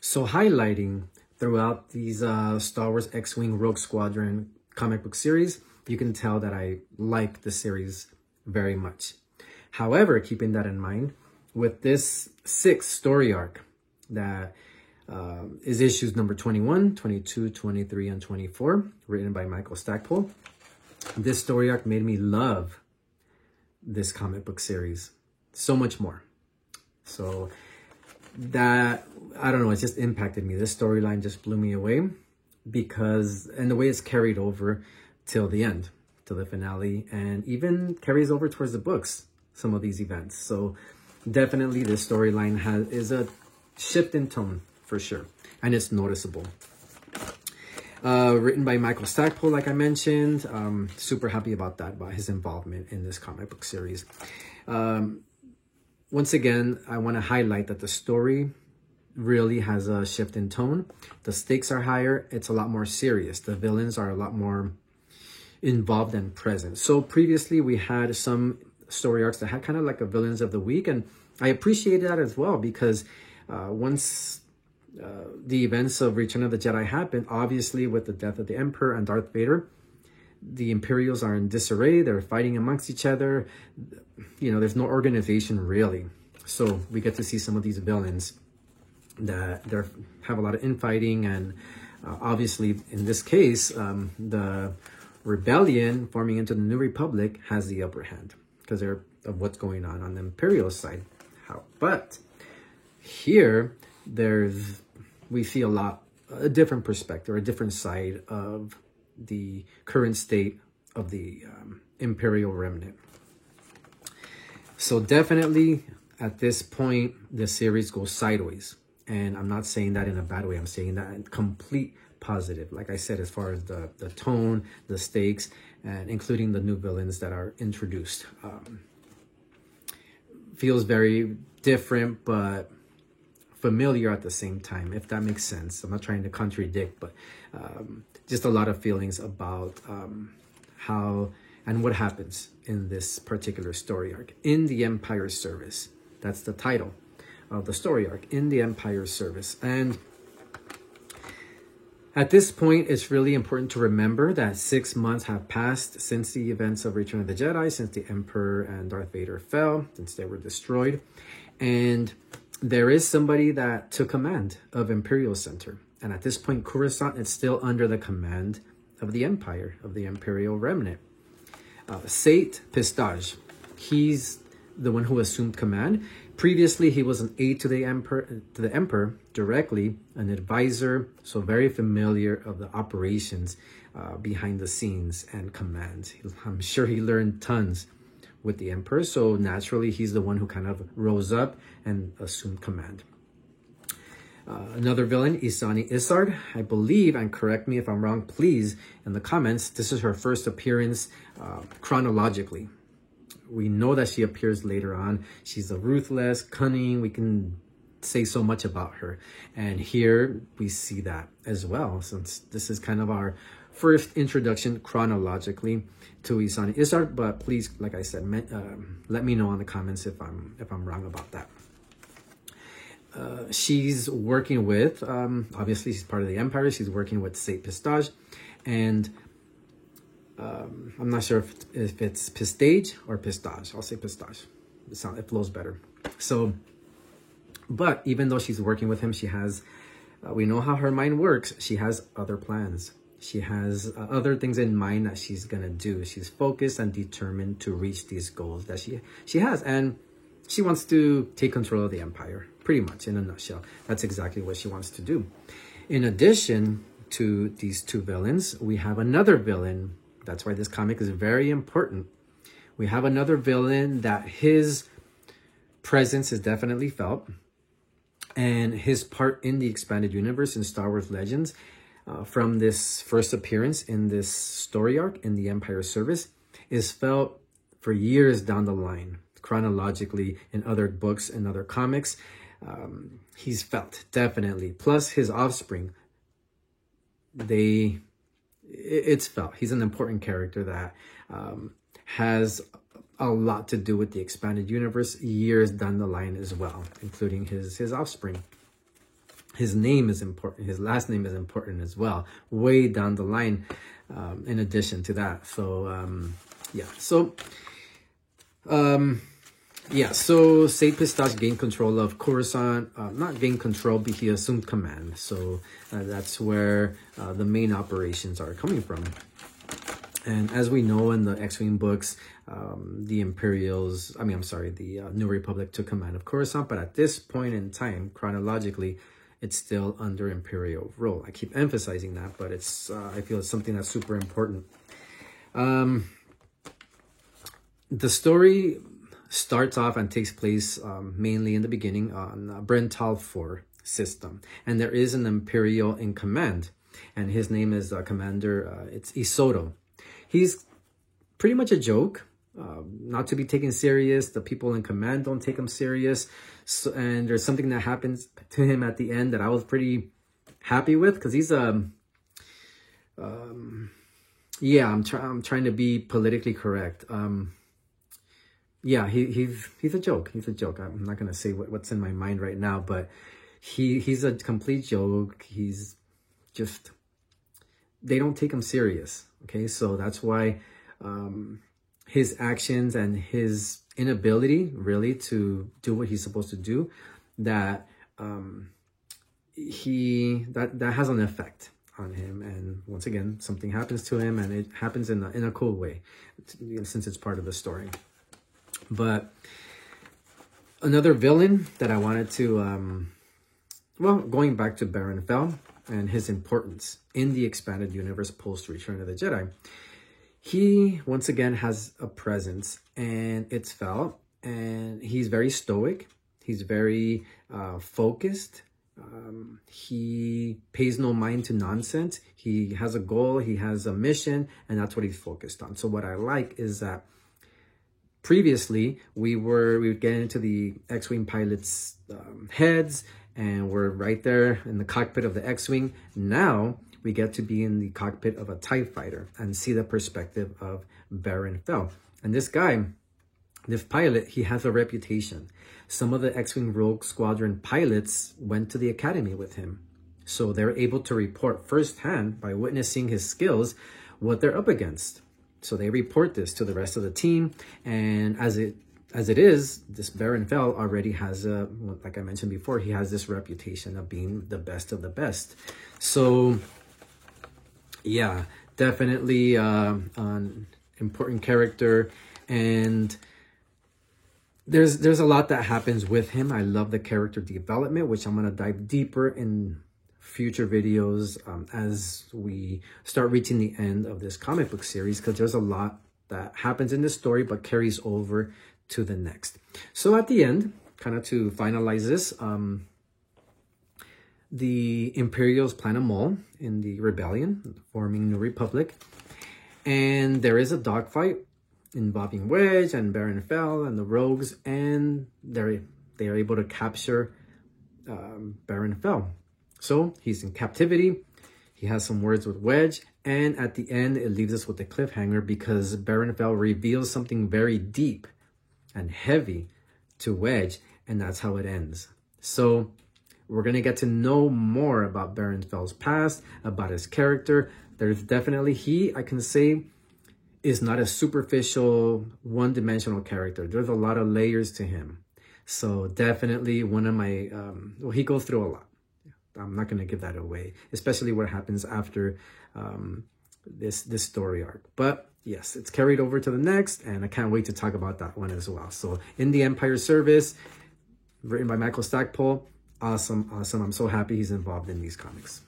So highlighting throughout these Star Wars X-Wing Rogue Squadron comic book series, you can tell that I like the series very much. However, keeping that in mind, with this 6th story arc that is issues number 21, 22, 23, and 24, written by Michael Stackpole, this story arc made me love this comic book series so much more. So that, I don't know, it just impacted me. This storyline just blew me away because, and the way it's carried over till the end, till the finale, and even carries over towards the books, some of these events. So definitely this storyline is a shift in tone for sure, and it's noticeable. Written by Michael Stackpole, like I mentioned. Super happy about that, about his involvement in this comic book series. Once again, I want to highlight that the story really has a shift in tone. The stakes are higher. It's a lot more serious. The villains are a lot more involved and present. So previously we had some story arcs that had kind of like a villains of the week, and I appreciated that as well because once the events of Return of the Jedi happened, obviously with the death of the Emperor and Darth Vader, the Imperials are in disarray. They're fighting amongst each other. You know, there's no organization really. So we get to see some of these villains that have a lot of infighting, and obviously in this case, the rebellion forming into the New Republic has the upper hand because of what's going on the Imperial side. But here, we see a different perspective, a different side of the current state of the Imperial remnant. So definitely at this point, the series goes sideways. And I'm not saying that in a bad way. I'm saying that in complete positive. Like I said, as far as the tone, the stakes, and including the new villains that are introduced. Feels very different, but familiar at the same time, if that makes sense. I'm not trying to contradict, but just a lot of feelings about how and what happens in this particular story arc. In the Empire's Service. That's the title of the story arc, In the Empire's Service. And at this point, it's really important to remember that 6 months have passed since the events of Return of the Jedi, since the Emperor and Darth Vader fell, since they were destroyed. And there is somebody that took command of Imperial Center. And at this point, Coruscant is still under the command of the Empire, of the Imperial Remnant. Sate Pistage, he's the one who assumed command. Previously, he was an aide to the Emperor directly, an advisor, so very familiar of the operations behind the scenes and command. I'm sure he learned tons with the Emperor, so naturally he's the one who kind of rose up and assumed command. Another villain, Isani Isard, I believe, and correct me if I'm wrong, please, in the comments, this is her first appearance chronologically. We know that she appears later on. She's a ruthless, cunning, we can say so much about her. And here we see that as well, since this is kind of our first introduction chronologically to Isani Isard. But please, like I said, let me know in the comments if I'm wrong about that. She's working with, obviously she's part of the Empire. She's working with Sate Pistage, and I'm not sure if it's Pistage or Pistage. I'll say Pistage. It flows better. So, but even though she's working with him, she has, we know how her mind works. She has other plans. She has other things in mind that she's going to do. She's focused and determined to reach these goals that she has. And she wants to take control of the Empire, pretty much in a nutshell. That's exactly what she wants to do. In addition to these two villains, we have another villain. That's why this comic is very important. We have another villain that his presence is definitely felt. And his part in the expanded universe in Star Wars Legends, from this first appearance in this story arc in the Empire's Service, is felt for years down the line, chronologically in other books and other comics. He's felt, definitely. Plus his offspring, it's felt. He's an important character that has a lot to do with the expanded universe years down the line as well, including his offspring. his name is important. His last name is important as well, way down the line, in addition to that. So, yeah. So, yeah, so Said Pistache gained control of Coruscant. Not gained control, but he assumed command. So that's where the main operations are coming from. And as we know in the X-Wing books, the New Republic took command of Coruscant. But at this point in time, chronologically, it's still under Imperial rule. I keep emphasizing that, but it's I feel it's something that's super important. The story starts off and takes place mainly in the beginning on Brental 4 system. And there is an Imperial in command. And his name is Commander, it's Isoto. He's pretty much a joke, not to be taken serious. The people in command don't take him serious. So, and there's something that happens to him at the end that I was pretty happy with. Because he's yeah, I'm trying to be politically correct. Yeah, he's a joke. He's a joke. I'm not gonna say what's in my mind right now, but he's a complete joke. He's just, they don't take him serious. Okay, so that's why his actions and his inability really to do what he's supposed to do, that that has an effect on him. And once again, something happens to him, and it happens in a cool way, since it's part of the story. But another villain that I wanted to, well, going back to Baron Fel and his importance in the expanded universe post Return of the Jedi, he once again has a presence, and it's Fel, and he's very stoic. He's very focused. He pays no mind to nonsense. He has a goal, he has a mission, and that's what he's focused on. So what I like is that previously, we would get into the X-Wing pilots' heads, and we're right there in the cockpit of the X-Wing. Now, we get to be in the cockpit of a TIE fighter and see the perspective of Baron Fel. And this guy, this pilot, he has a reputation. Some of the X-Wing Rogue Squadron pilots went to the academy with him. So they're able to report firsthand, by witnessing his skills, what they're up against. So they report this to the rest of the team, and as it is, this Baron Fel already has like I mentioned before, he has this reputation of being the best of the best. So yeah, definitely an important character, and there's a lot that happens with him. I love the character development, which I'm gonna dive deeper in future videos as we start reaching the end of this comic book series, because there's a lot that happens in this story but carries over to the next. So at the end, kind of to finalize this, the Imperials plan a mole in the rebellion, forming New Republic, and there is a dogfight involving Wedge and Baron Fel and the rogues, and they are able to capture Baron Fel. So he's in captivity. He has some words with Wedge. And at the end, it leaves us with a cliffhanger, because Baron Fel reveals something very deep and heavy to Wedge. And that's how it ends. So we're going to get to know more about Baron Fel's past, about his character. There's definitely, I can say, is not a superficial, one-dimensional character. There's a lot of layers to him. So definitely one of my, well, he goes through a lot. I'm not going to give that away, especially what happens after this story arc. But yes, it's carried over to the next, and I can't wait to talk about that one as well. So In the Empire Service, written by Michael Stackpole. Awesome, awesome. I'm so happy he's involved in these comics.